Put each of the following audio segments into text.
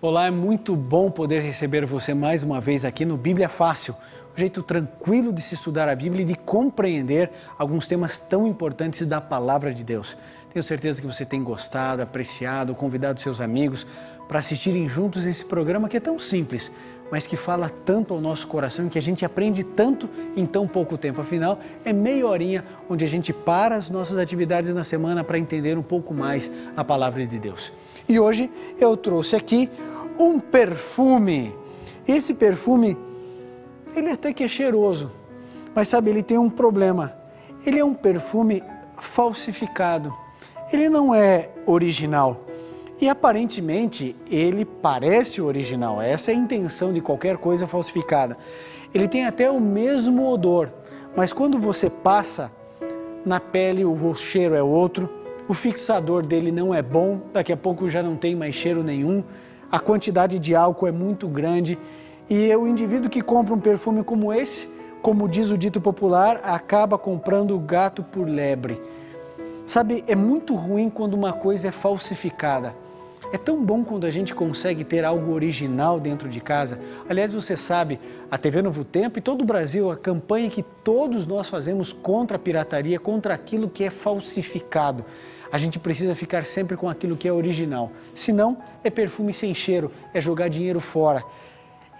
Olá, é muito bom poder receber você mais uma vez aqui no Bíblia Fácil, um jeito tranquilo de se estudar a Bíblia e de compreender alguns temas tão importantes da Palavra de Deus. Tenho certeza que você tem gostado, apreciado, convidado seus amigos para assistirem juntos esse programa que é tão simples, mas que fala tanto ao nosso coração e que a gente aprende tanto em tão pouco tempo. Afinal, é meia horinha onde a gente para as nossas atividades na semana para entender um pouco mais a Palavra de Deus. E hoje eu trouxe aqui um perfume. Esse perfume, ele até que é cheiroso, mas sabe, ele tem um problema. Ele é um perfume falsificado. Ele não é original. E aparentemente ele parece original. Essa é a intenção de qualquer coisa falsificada. Ele tem até o mesmo odor, mas quando você passa na pele o cheiro é outro. O fixador dele não é bom, daqui a pouco já não tem mais cheiro nenhum, a quantidade de álcool é muito grande e o indivíduo que compra um perfume como esse, como diz o dito popular, acaba comprando o gato por lebre. Sabe, é muito ruim quando uma coisa é falsificada. É tão bom quando a gente consegue ter algo original dentro de casa. Aliás, você sabe, a TV Novo Tempo e todo o Brasil, a campanha que todos nós fazemos contra a pirataria, contra aquilo que é falsificado. A gente precisa ficar sempre com aquilo que é original. Senão, é perfume sem cheiro, é jogar dinheiro fora.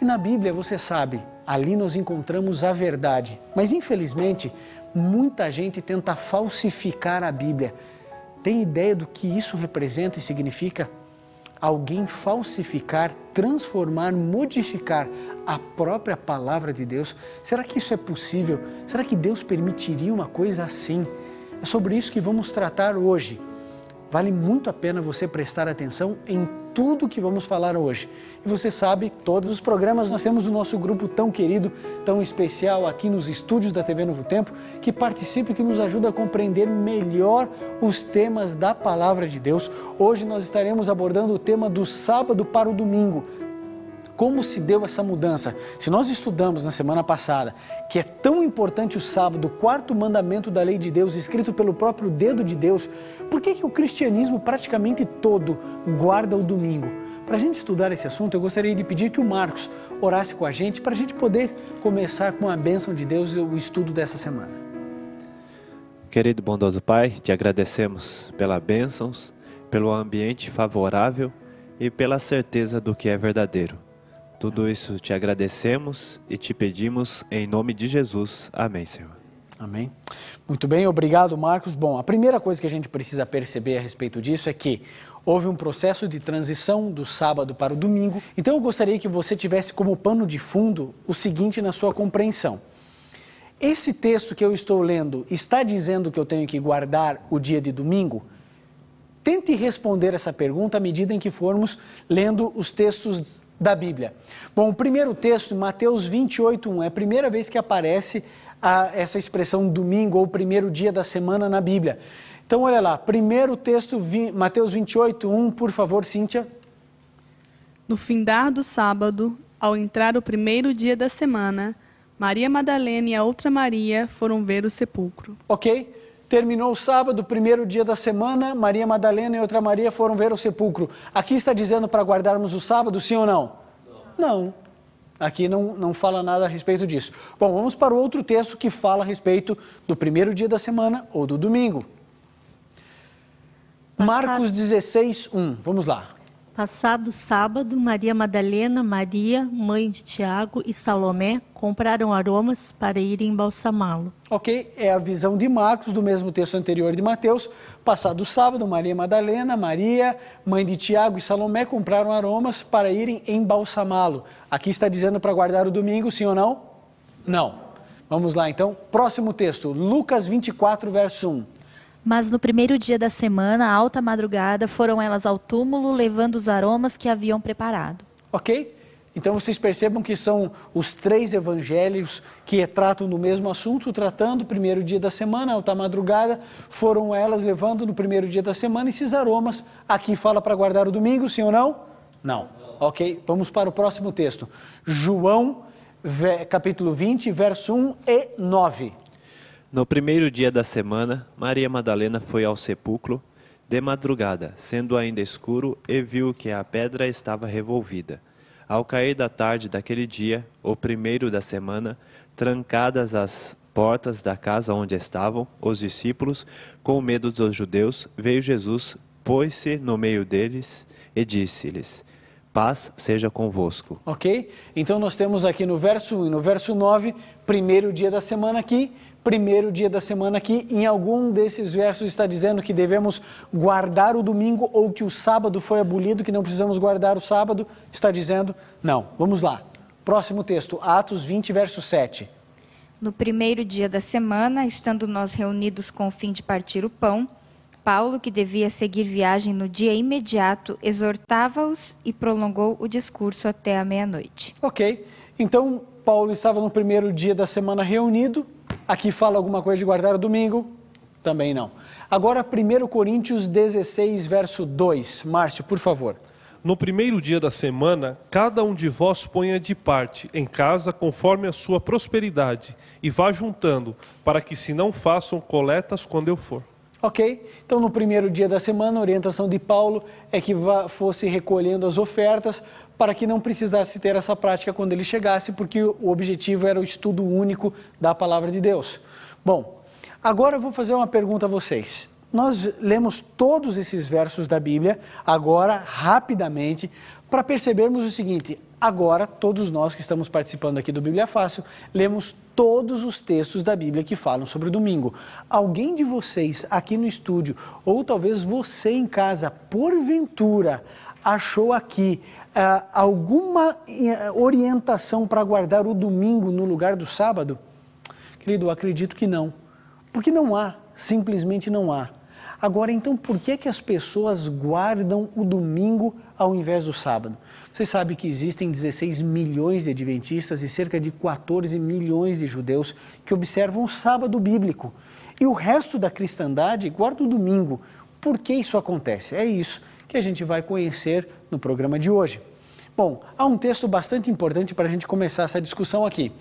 E na Bíblia, você sabe, ali nós encontramos a verdade. Mas, infelizmente, muita gente tenta falsificar a Bíblia. Tem ideia do que isso representa e significa? Alguém falsificar, transformar, modificar a própria palavra de Deus. Será que isso é possível? Será que Deus permitiria uma coisa assim? É sobre isso que vamos tratar hoje. Vale muito a pena você prestar atenção em tudo que vamos falar hoje. E você sabe, todos os programas nós temos o nosso grupo tão querido, tão especial aqui nos estúdios da TV Novo Tempo, que participa e que nos ajuda a compreender melhor os temas da Palavra de Deus. Hoje nós estaremos abordando o tema do sábado para o domingo. Como se deu essa mudança? Se nós estudamos na semana passada que é tão importante o sábado, o quarto mandamento da lei de Deus, escrito pelo próprio dedo de Deus, por que o cristianismo praticamente todo guarda o domingo? Para a gente estudar esse assunto, eu gostaria de pedir que o Marcos orasse com a gente para a gente poder começar com a bênção de Deus o estudo dessa semana. Querido bondoso Pai, te agradecemos pelas bênçãos, pelo ambiente favorável e pela certeza do que é verdadeiro. Tudo isso te agradecemos e te pedimos em nome de Jesus. Amém, Senhor. Amém. Muito bem, obrigado, Marcos. Bom, a primeira coisa que a gente precisa perceber a respeito disso é que houve um processo de transição do sábado para o domingo. Então eu gostaria que você tivesse como pano de fundo o seguinte na sua compreensão. Esse texto que eu estou lendo está dizendo que eu tenho que guardar o dia de domingo? Tente responder essa pergunta à medida em que formos lendo os textos da Bíblia. Bom, o primeiro texto, Mateus 28:1, é a primeira vez que aparece essa expressão domingo ou primeiro dia da semana na Bíblia. Então, olha lá, primeiro texto, Mateus 28:1, por favor, Cíntia. No findar do sábado, ao entrar o primeiro dia da semana, Maria Madalena e a outra Maria foram ver o sepulcro. Ok, terminou o sábado, primeiro dia da semana, Maria Madalena e outra Maria foram ver o sepulcro. Aqui está dizendo para guardarmos o sábado, sim ou não? Não. Aqui não fala nada a respeito disso. Bom, vamos para o outro texto que fala a respeito do primeiro dia da semana ou do domingo. Marcos 16:1. Vamos lá. Passado sábado, Maria Madalena, Maria, mãe de Tiago e Salomé compraram aromas para irem embalsamá-lo. Ok, é a visão de Marcos do mesmo texto anterior de Mateus. Passado sábado, Maria Madalena, Maria, mãe de Tiago e Salomé compraram aromas para irem embalsamá-lo. Aqui está dizendo para guardar o domingo, sim ou não? Não. Vamos lá então, próximo texto, Lucas 24, verso 1. Mas no primeiro dia da semana, à alta madrugada, foram elas ao túmulo, levando os aromas que haviam preparado. Ok? Então vocês percebam que são os três evangelhos que tratam do mesmo assunto, tratando o primeiro dia da semana, alta madrugada, foram elas levando no primeiro dia da semana esses aromas. Aqui fala para guardar o domingo, sim ou não? Não. Ok, vamos para o próximo texto. João, capítulo 20, verso 1 e 9. No primeiro dia da semana, Maria Madalena foi ao sepulcro de madrugada, sendo ainda escuro, e viu que a pedra estava revolvida. Ao cair da tarde daquele dia, o primeiro da semana, trancadas as portas da casa onde estavam os discípulos, com medo dos judeus, veio Jesus, pôs-se no meio deles e disse-lhes: paz seja convosco. Ok? Então nós temos aqui no verso 1 e no verso 9, primeiro dia da semana aqui, primeiro dia da semana aqui. Em algum desses versos está dizendo que devemos guardar o domingo ou que o sábado foi abolido, que não precisamos guardar o sábado. Está dizendo, não. Vamos lá. Próximo texto, Atos 20, verso 7. No primeiro dia da semana, estando nós reunidos com o fim de partir o pão, Paulo, que devia seguir viagem no dia imediato, exortava-os e prolongou o discurso até a meia-noite. Ok, então Paulo estava no primeiro dia da semana reunido. Aqui fala alguma coisa de guardar o domingo? Também não. Agora 1 Coríntios 16, verso 2. Márcio, por favor. No primeiro dia da semana, cada um de vós ponha de parte em casa conforme a sua prosperidade e vá juntando, para que se não façam coletas quando eu for. Ok, então no primeiro dia da semana a orientação de Paulo é que fosse recolhendo as ofertas para que não precisasse ter essa prática quando ele chegasse, porque o objetivo era o estudo único da palavra de Deus. Bom, agora eu vou fazer uma pergunta a vocês. Nós lemos todos esses versos da Bíblia, agora, rapidamente, para percebermos o seguinte: agora, todos nós que estamos participando aqui do Bíblia Fácil, lemos todos os textos da Bíblia que falam sobre o domingo. Alguém de vocês aqui no estúdio, ou talvez você em casa, porventura, achou aqui alguma orientação para guardar o domingo no lugar do sábado? Querido, eu acredito que não. Porque não há, simplesmente não há. Agora, então, por que as pessoas guardam o domingo ao invés do sábado? Vocês sabem que existem 16 milhões de adventistas e cerca de 14 milhões de judeus que observam o sábado bíblico. E o resto da cristandade guarda o domingo. Por que isso acontece? É isso que a gente vai conhecer no programa de hoje. Bom, há um texto bastante importante para a gente começar essa discussão aqui.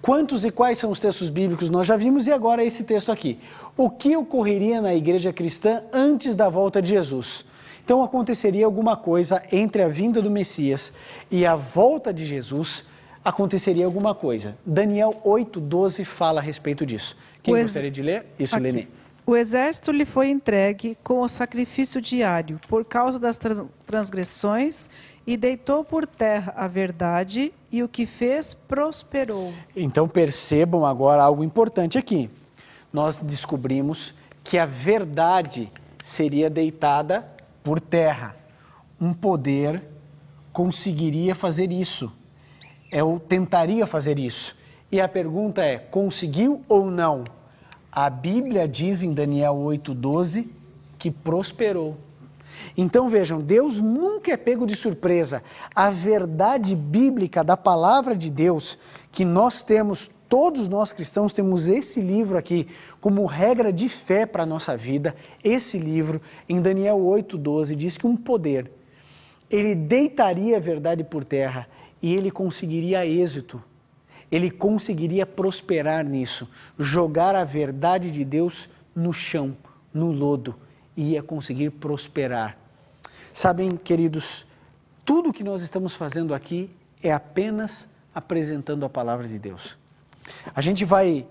Quantos e quais são os textos bíblicos nós já vimos e agora esse texto aqui. O que ocorreria na igreja cristã antes da volta de Jesus? Então aconteceria alguma coisa entre a vinda do Messias e a volta de Jesus, aconteceria alguma coisa. Daniel 8:12 fala a respeito disso. Quem gostaria de ler? Isso, Lene. O exército lhe foi entregue com o sacrifício diário por causa das transgressões e deitou por terra a verdade e o que fez prosperou. Então percebam agora algo importante aqui. Nós descobrimos que a verdade seria deitada por terra. Um poder conseguiria fazer isso. Tentaria fazer isso. E a pergunta é, conseguiu ou não? A Bíblia diz em Daniel 8:12 que prosperou. Então vejam, Deus nunca é pego de surpresa. A verdade bíblica da palavra de Deus, que nós temos, todos nós cristãos temos esse livro aqui como regra de fé para a nossa vida. Esse livro, em Daniel 8:12, diz que um poder, ele deitaria a verdade por terra e ele conseguiria êxito. Ele conseguiria prosperar nisso, jogar a verdade de Deus no chão, no lodo, e ia conseguir prosperar. Sabem, queridos, tudo que nós estamos fazendo aqui é apenas apresentando a palavra de Deus. A gente vai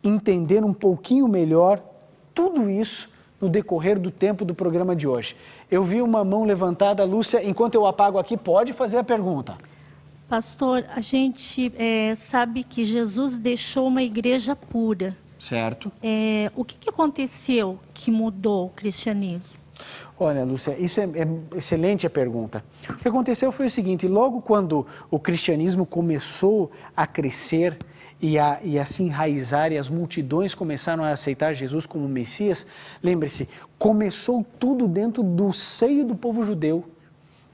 entender um pouquinho melhor tudo isso no decorrer do tempo do programa de hoje. Eu vi uma mão levantada, Lúcia, enquanto eu apago aqui, pode fazer a pergunta. Pastor, a gente sabe que Jesus deixou uma igreja pura. Certo. O que aconteceu que mudou o cristianismo? Olha, Lúcia, isso é excelente a pergunta. O que aconteceu foi o seguinte, logo quando o cristianismo começou a crescer e a se enraizar e as multidões começaram a aceitar Jesus como Messias, lembre-se, começou tudo dentro do seio do povo judeu.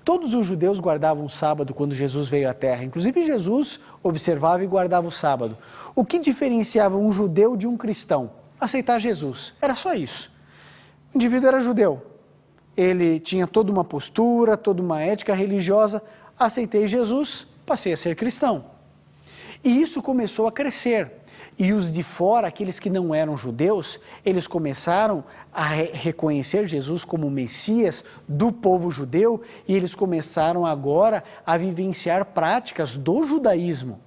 Todos os judeus guardavam o sábado quando Jesus veio à terra. Inclusive Jesus observava e guardava o sábado. O que diferenciava um judeu de um cristão? Aceitar Jesus. Era só isso. O indivíduo era judeu. Ele tinha toda uma postura, toda uma ética religiosa. Aceitei Jesus, passei a ser cristão. E isso começou a crescer. E os de fora, aqueles que não eram judeus, eles começaram a reconhecer Jesus como o Messias do povo judeu e eles começaram agora a vivenciar práticas do judaísmo.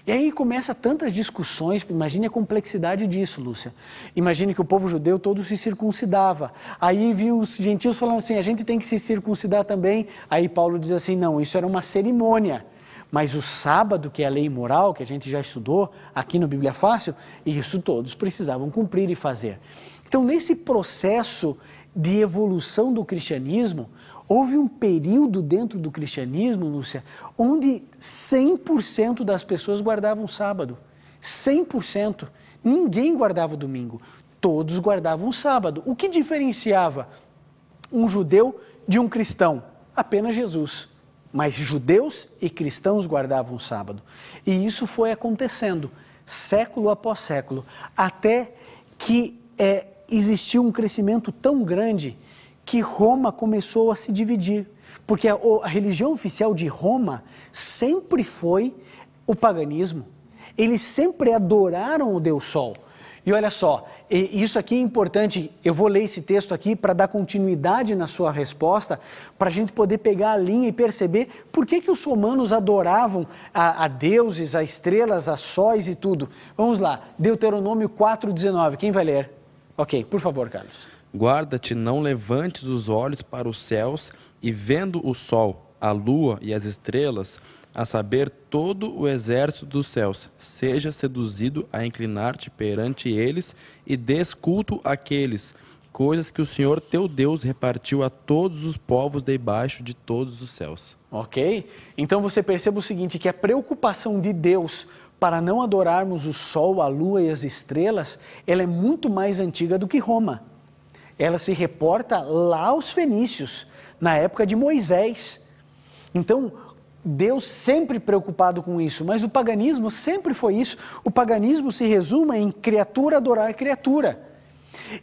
E aí começa tantas discussões, imagine a complexidade disso, Lúcia. Imagine que o povo judeu todo se circuncidava. Aí viu os gentios falando assim, a gente tem que se circuncidar também. Aí Paulo diz assim, não, isso era uma cerimônia. Mas o sábado, que é a lei moral, que a gente já estudou aqui no Bíblia Fácil, isso todos precisavam cumprir e fazer. Então, nesse processo de evolução do cristianismo, houve um período dentro do cristianismo, Lúcia, onde 100% das pessoas guardavam o sábado. 100%. Ninguém guardava o domingo. Todos guardavam o sábado. O que diferenciava um judeu de um cristão? Apenas Jesus. Mas judeus e cristãos guardavam o sábado. E isso foi acontecendo, século após século, até que existiu um crescimento tão grande que Roma começou a se dividir. Porque a religião oficial de Roma sempre foi o paganismo. Eles sempre adoraram o Deus Sol. E olha só, isso aqui é importante, eu vou ler esse texto aqui para dar continuidade na sua resposta, para a gente poder pegar a linha e perceber por que os romanos adoravam a deuses, a estrelas, a sóis e tudo. Vamos lá, Deuteronômio 4,19, quem vai ler? Ok, por favor, Carlos. Guarda-te, não levantes os olhos para os céus e vendo o sol, a lua e as estrelas, a saber, todo o exército dos céus, seja seduzido a inclinar-te perante eles e des culto àqueles, coisas que o Senhor teu Deus repartiu a todos os povos debaixo de todos os céus. Ok? Então você percebe o seguinte, que a preocupação de Deus para não adorarmos o sol, a lua e as estrelas, ela é muito mais antiga do que Roma. Ela se reporta lá aos fenícios, na época de Moisés. Então, Deus sempre preocupado com isso, mas o paganismo sempre foi isso. O paganismo se resume em criatura adorar criatura.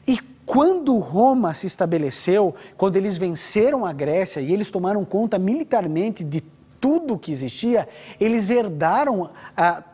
E quando Roma se estabeleceu, quando eles venceram a Grécia e eles tomaram conta militarmente de tudo que existia, eles herdaram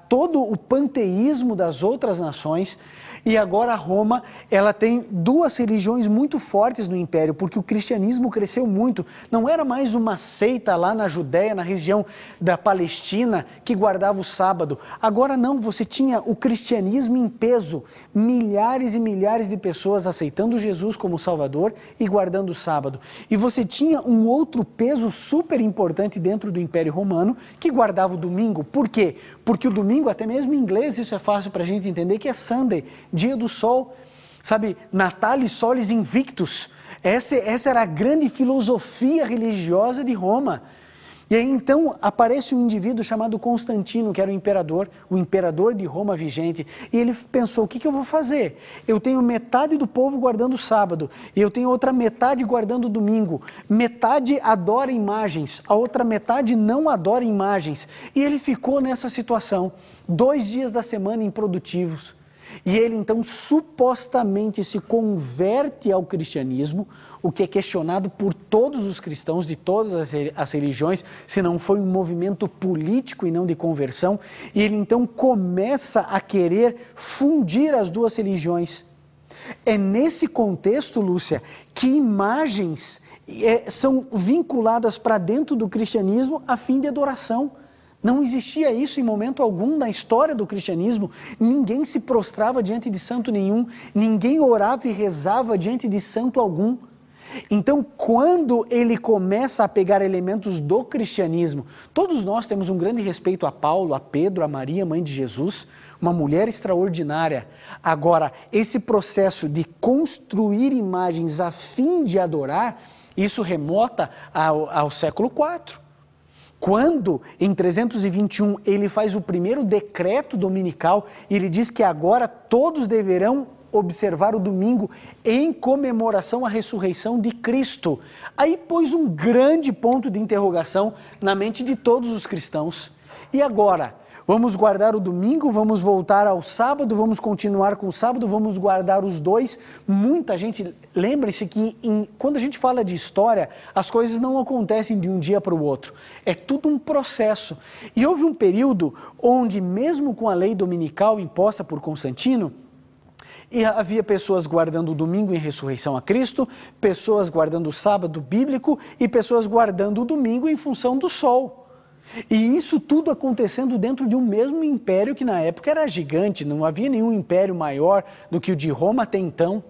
todo o panteísmo das outras nações. E agora Roma, ela tem duas religiões muito fortes no império, porque o cristianismo cresceu muito. Não era mais uma seita lá na Judéia, na região da Palestina, que guardava o sábado. Agora não, você tinha o cristianismo em peso. Milhares e milhares de pessoas aceitando Jesus como Salvador e guardando o sábado. E você tinha um outro peso super importante dentro do Império Romano, que guardava o domingo. Por quê? Porque o domingo, até mesmo em inglês, isso é fácil para a gente entender, que é Sunday, dia do sol, sabe, Natalis Solis Invictus, essa era a grande filosofia religiosa de Roma. E aí então aparece um indivíduo chamado Constantino, que era o imperador de Roma vigente, e ele pensou, o que eu vou fazer? Eu tenho metade do povo guardando o sábado, e eu tenho outra metade guardando o domingo, metade adora imagens, a outra metade não adora imagens, e ele ficou nessa situação, 2 dias da semana improdutivos. E ele então supostamente se converte ao cristianismo, o que é questionado por todos os cristãos de todas as religiões, se não foi um movimento político e não de conversão, e ele então começa a querer fundir as duas religiões. É nesse contexto, Lúcia, que imagens são vinculadas para dentro do cristianismo a fim de adoração. Não existia isso em momento algum na história do cristianismo. Ninguém se prostrava diante de santo nenhum, ninguém orava e rezava diante de santo algum. Então, quando ele começa a pegar elementos do cristianismo, todos nós temos um grande respeito a Paulo, a Pedro, a Maria, mãe de Jesus, uma mulher extraordinária. Agora, esse processo de construir imagens a fim de adorar, isso remota ao século IV. Quando, em 321, ele faz o primeiro decreto dominical, e ele diz que agora todos deverão observar o domingo em comemoração à ressurreição de Cristo. Aí pôs um grande ponto de interrogação na mente de todos os cristãos. E agora, Vamos guardar o domingo, vamos voltar ao sábado, vamos continuar com o sábado, vamos guardar os dois. Muita gente, lembre-se que quando a gente fala de história, as coisas não acontecem de um dia para o outro. É tudo um processo. E houve um período onde, mesmo com a lei dominical imposta por Constantino, e havia pessoas guardando o domingo em ressurreição a Cristo, pessoas guardando o sábado bíblico e pessoas guardando o domingo em função do sol. E isso tudo acontecendo dentro de um mesmo império que na época era gigante, não havia nenhum império maior do que o de Roma até então.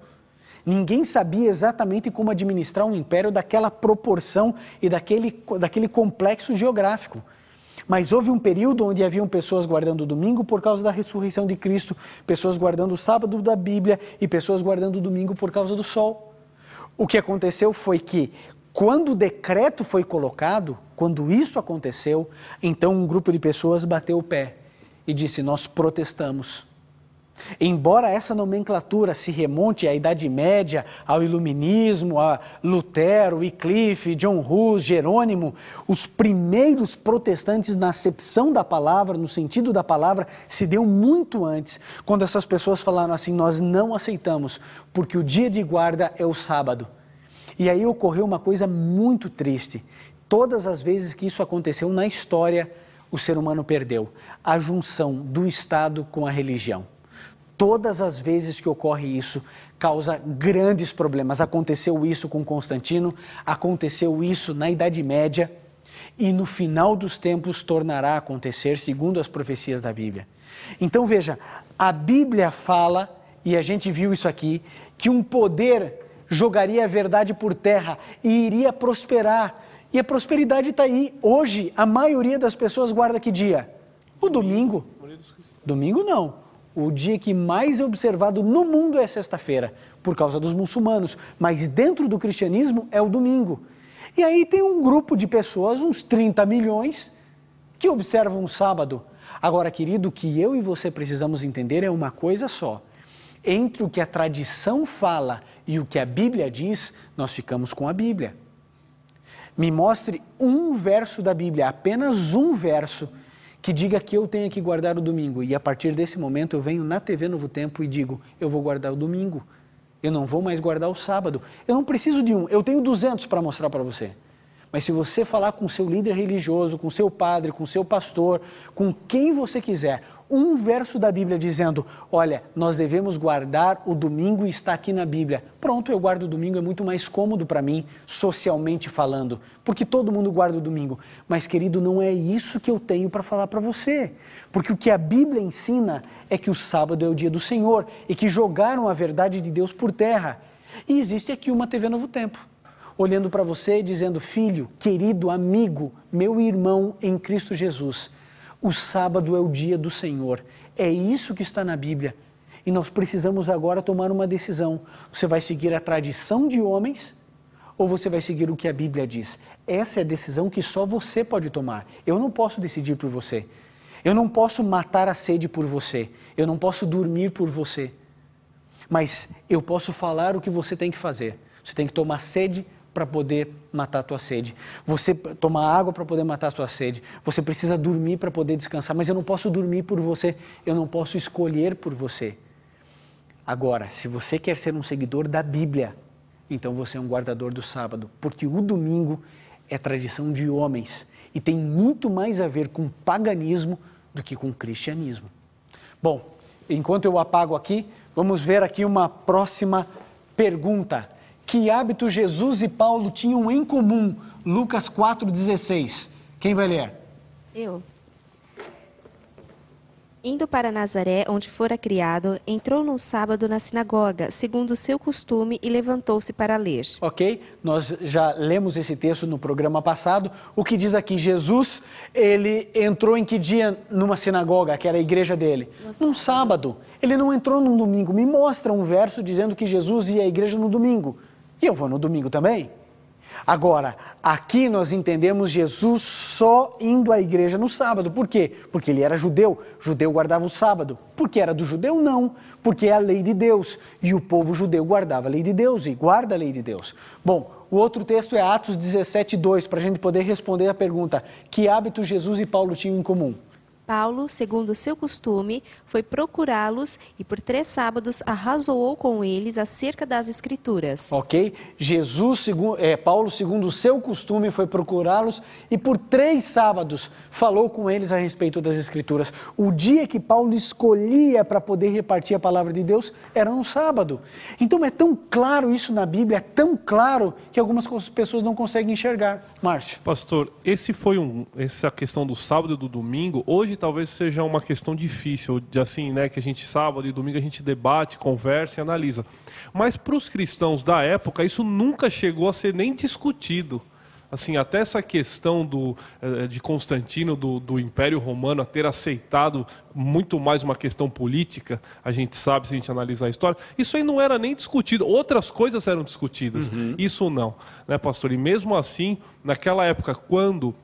Ninguém sabia exatamente como administrar um império daquela proporção e daquele complexo geográfico. Mas houve um período onde haviam pessoas guardando o domingo por causa da ressurreição de Cristo, pessoas guardando o sábado da Bíblia e pessoas guardando o domingo por causa do sol. O que aconteceu foi que, quando o decreto foi colocado, quando isso aconteceu, então um grupo de pessoas bateu o pé e disse: nós protestamos. Embora essa nomenclatura se remonte à Idade Média, ao Iluminismo, a Lutero, Wycliffe, John Hus, Jerônimo, os primeiros protestantes na acepção da palavra, no sentido da palavra, se deu muito antes, quando essas pessoas falaram assim: nós não aceitamos, porque o dia de guarda é o sábado. E aí ocorreu uma coisa muito triste. Todas as vezes que isso aconteceu na história, o ser humano perdeu a junção do Estado com a religião. Todas as vezes que ocorre isso, causa grandes problemas. Aconteceu isso com Constantino, aconteceu isso na Idade Média e no final dos tempos tornará a acontecer, segundo as profecias da Bíblia. Então veja, a Bíblia fala, e a gente viu isso aqui, que um poder jogaria a verdade por terra e iria prosperar. E a prosperidade está aí. Hoje, a maioria das pessoas guarda que dia? O domingo. Domingo não. O dia que mais é observado no mundo é sexta-feira, por causa dos muçulmanos. Mas dentro do cristianismo é o domingo. E aí tem um grupo de pessoas, uns 30 milhões, que observam o sábado. Agora, querido, o que eu e você precisamos entender é uma coisa só. Entre o que a tradição fala e o que a Bíblia diz, nós ficamos com a Bíblia. Me mostre um verso da Bíblia, apenas um verso, que diga que eu tenho que guardar o domingo. E a partir desse momento eu venho na TV Novo Tempo e digo: eu vou guardar o domingo. Eu não vou mais guardar o sábado. Eu não preciso de um, eu tenho 200 para mostrar para você. Mas se você falar com seu líder religioso, com seu padre, com seu pastor, com quem você quiser, um verso da Bíblia dizendo: olha, nós devemos guardar o domingo e está aqui na Bíblia. Pronto, eu guardo o domingo, é muito mais cômodo para mim, socialmente falando, porque todo mundo guarda o domingo. Mas, querido, não é isso que eu tenho para falar para você. Porque o que a Bíblia ensina é que o sábado é o dia do Senhor e que jogaram a verdade de Deus por terra. E existe aqui uma TV Novo Tempo, olhando para você e dizendo: filho, querido, amigo, meu irmão em Cristo Jesus, o sábado é o dia do Senhor. É isso que está na Bíblia. E nós precisamos agora tomar uma decisão. Você vai seguir a tradição de homens ou você vai seguir o que a Bíblia diz? Essa é a decisão que só você pode tomar. Eu não posso decidir por você. Eu não posso matar a sede por você. Eu não posso dormir por você. Mas eu posso falar o que você tem que fazer. Você tem que tomar sede para poder matar a tua sede. Você tomar água para poder matar a tua sede. Você precisa dormir para poder descansar. Mas eu não posso dormir por você. Eu não posso escolher por você. Agora, se você quer ser um seguidor da Bíblia, então você é um guardador do sábado. Porque o domingo é tradição de homens. E tem muito mais a ver com paganismo do que com cristianismo. Bom, enquanto eu apago aqui, vamos ver aqui uma próxima pergunta. Que hábito Jesus e Paulo tinham em comum? Lucas 4,16. Quem vai ler? Eu. Indo para Nazaré, onde fora criado, entrou num sábado na sinagoga, segundo o seu costume, e levantou-se para ler. Ok, nós já lemos esse texto no programa passado. O que diz aqui? Jesus, ele entrou em que dia numa sinagoga, que era a igreja dele? Num sábado. Ele não entrou num domingo. Me mostra um verso dizendo que Jesus ia à igreja no domingo. E eu vou no domingo também. Agora, aqui nós entendemos Jesus só indo à igreja no sábado. Por quê? Porque ele era judeu. Judeu guardava o sábado. Porque era do judeu? Não. Porque é a lei de Deus. E o povo judeu guardava a lei de Deus e guarda a lei de Deus. Bom, o outro texto é Atos 17:2, para a gente poder responder a pergunta: que hábito Jesus e Paulo tinham em comum? Paulo, segundo o seu costume, foi procurá-los e por 3 sábados arrazoou com eles acerca das Escrituras. Ok? Paulo, segundo o seu costume, foi procurá-los e por 3 sábados falou com eles a respeito das Escrituras. O dia que Paulo escolhia para poder repartir a palavra de Deus era no sábado. Então é tão claro isso na Bíblia, é tão claro que algumas pessoas não conseguem enxergar. Márcio. Pastor, essa questão do sábado e do domingo, hoje talvez seja uma questão difícil, de assim, né, que a gente sábado e domingo a gente debate, conversa e analisa. Mas para os cristãos da época, isso nunca chegou a ser nem discutido. Assim, até essa questão de Constantino, do Império Romano, a ter aceitado muito mais uma questão política, a gente sabe, se a gente analisar a história, isso aí não era nem discutido, outras coisas eram discutidas, isso não, né, pastor? E mesmo assim, naquela época, quando,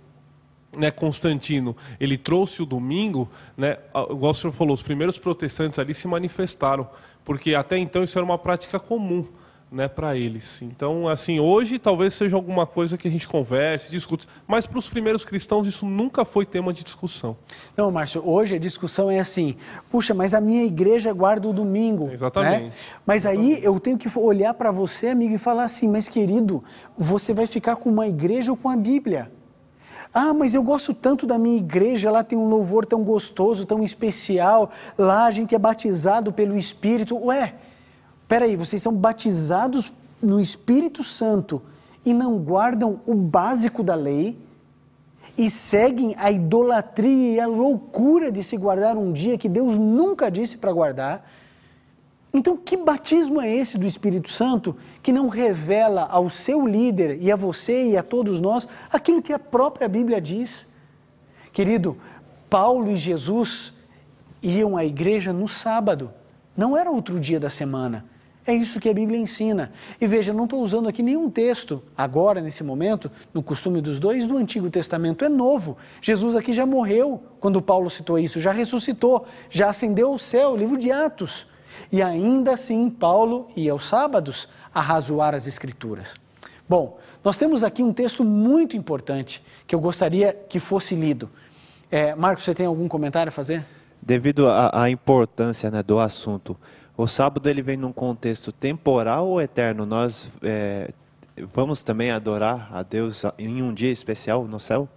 né, Constantino, ele trouxe o domingo, né, igual o senhor falou, os primeiros protestantes ali se manifestaram, porque até então isso era uma prática comum, né, para eles. Então, assim, hoje talvez seja alguma coisa que a gente converse, discute, mas para os primeiros cristãos isso nunca foi tema de discussão. Não, Márcio, hoje a discussão é assim, puxa, mas a minha igreja guarda o domingo. Exatamente. Né? Mas aí eu tenho que olhar para você, amigo, e falar assim, mas querido, você vai ficar com uma igreja ou com a Bíblia? Ah, mas eu gosto tanto da minha igreja, lá tem um louvor tão gostoso, tão especial, lá a gente é batizado pelo Espírito. Ué, peraí, vocês são batizados no Espírito Santo e não guardam o básico da lei e seguem a idolatria e a loucura de se guardar um dia que Deus nunca disse para guardar? Então, que batismo é esse do Espírito Santo que não revela ao seu líder e a você e a todos nós aquilo que a própria Bíblia diz? Querido, Paulo e Jesus iam à igreja no sábado, não era outro dia da semana. É isso que a Bíblia ensina. E veja, não estou usando aqui nenhum texto, agora, nesse momento, no costume dos dois, do Antigo Testamento. É novo. Jesus aqui já morreu, quando Paulo citou isso, já ressuscitou, já ascendeu ao céu, livro de Atos. E ainda assim, Paulo ia aos sábados arrazoar as Escrituras. Bom, nós temos aqui um texto muito importante que eu gostaria que fosse lido. Marcos, você tem algum comentário a fazer? Devido à importância, né, do assunto, o sábado ele vem num contexto temporal ou eterno? Nós vamos também adorar a Deus em um dia especial no céu?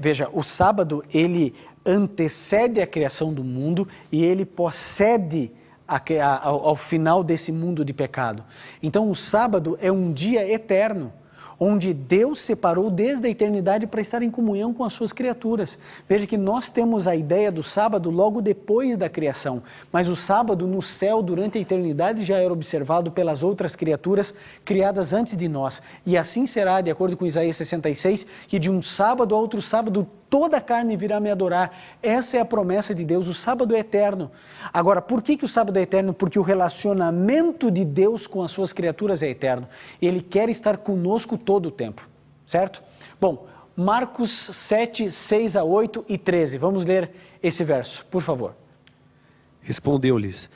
Veja, o sábado ele antecede a criação do mundo e ele precede ao final desse mundo de pecado. Então o sábado é um dia eterno, onde Deus separou desde a eternidade para estar em comunhão com as suas criaturas. Veja que nós temos a ideia do sábado logo depois da criação, mas o sábado no céu durante a eternidade já era observado pelas outras criaturas criadas antes de nós. E assim será, de acordo com Isaías 66, que de um sábado a outro sábado toda a carne virá me adorar. Essa é a promessa de Deus, o sábado é eterno. Agora, por que o sábado é eterno? Porque o relacionamento de Deus com as suas criaturas é eterno. Ele quer estar conosco todo o tempo, certo? Bom, Marcos 7, 6 a 8 e 13. Vamos ler esse verso, por favor. Respondeu-lhes: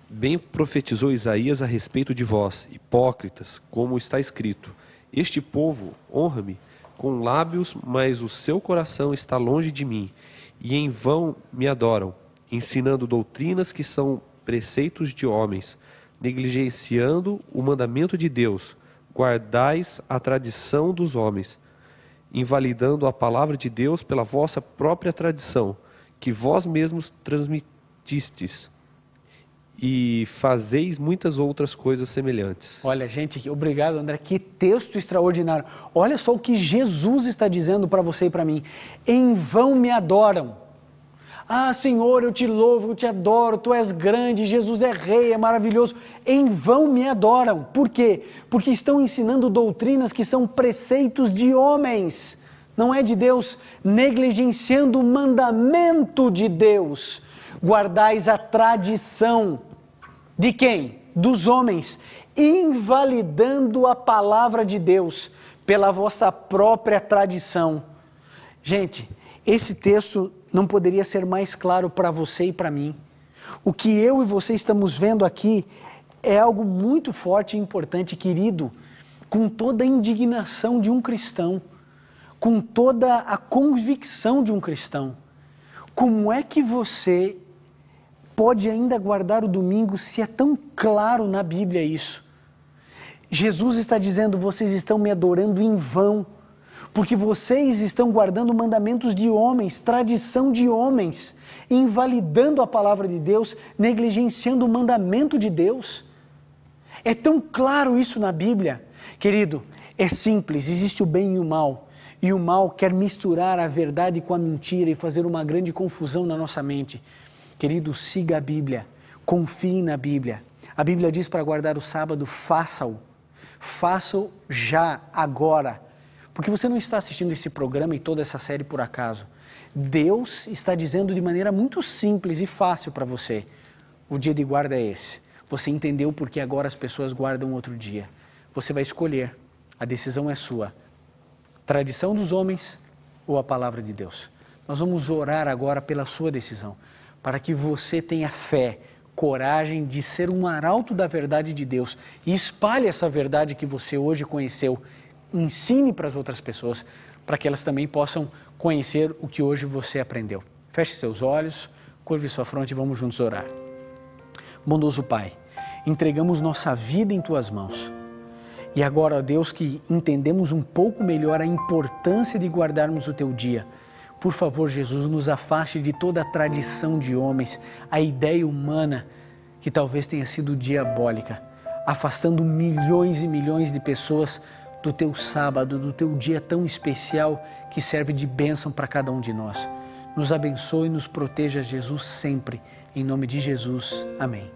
Bem profetizou Isaías a respeito de vós, hipócritas, como está escrito: Este povo honra-me com lábios, mas o seu coração está longe de mim, e em vão me adoram, ensinando doutrinas que são preceitos de homens, negligenciando o mandamento de Deus. Guardais a tradição dos homens, invalidando a palavra de Deus pela vossa própria tradição, que vós mesmos transmitistes, e fazeis muitas outras coisas semelhantes. Olha, gente, obrigado, André, que texto extraordinário. Olha só o que Jesus está dizendo para você e para mim. Em vão me adoram. Ah, Senhor, eu te louvo, eu te adoro, Tu és grande, Jesus é rei, é maravilhoso. Em vão me adoram. Por quê? Porque estão ensinando doutrinas que são preceitos de homens, não é de Deus, negligenciando o mandamento de Deus. Guardais a tradição. De quem? Dos homens, invalidando a palavra de Deus pela vossa própria tradição. Gente, esse texto não poderia ser mais claro para você e para mim. O que eu e você estamos vendo aqui é algo muito forte e importante, querido, com toda a indignação de um cristão, com toda a convicção de um cristão. Como é que você pode ainda guardar o domingo se é tão claro na Bíblia isso? Jesus está dizendo, vocês estão me adorando em vão, porque vocês estão guardando mandamentos de homens, tradição de homens, invalidando a palavra de Deus, negligenciando o mandamento de Deus. É tão claro isso na Bíblia. Querido, é simples, existe o bem e o mal. E o mal quer misturar a verdade com a mentira e fazer uma grande confusão na nossa mente. Querido, siga a Bíblia, confie na Bíblia. A Bíblia diz para guardar o sábado, faça-o. Faça-o já, agora. Porque você não está assistindo esse programa e toda essa série por acaso. Deus está dizendo de maneira muito simples e fácil para você. O dia de guarda é esse. Você entendeu porque agora as pessoas guardam outro dia. Você vai escolher. A decisão é sua. Tradição dos homens ou a palavra de Deus. Nós vamos orar agora pela sua decisão. Para que você tenha fé, coragem de ser um arauto da verdade de Deus. E espalhe essa verdade que você hoje conheceu. Ensine para as outras pessoas, para que elas também possam conhecer o que hoje você aprendeu. Feche seus olhos, curve sua fronte e vamos juntos orar. Bondoso Pai, entregamos nossa vida em Tuas mãos. E agora, ó Deus, que entendemos um pouco melhor a importância de guardarmos o Teu dia. Por favor, Jesus, nos afaste de toda a tradição de homens, a ideia humana que talvez tenha sido diabólica, afastando milhões e milhões de pessoas do Teu sábado, do Teu dia tão especial que serve de bênção para cada um de nós. Nos abençoe e nos proteja, Jesus, sempre. Em nome de Jesus. Amém.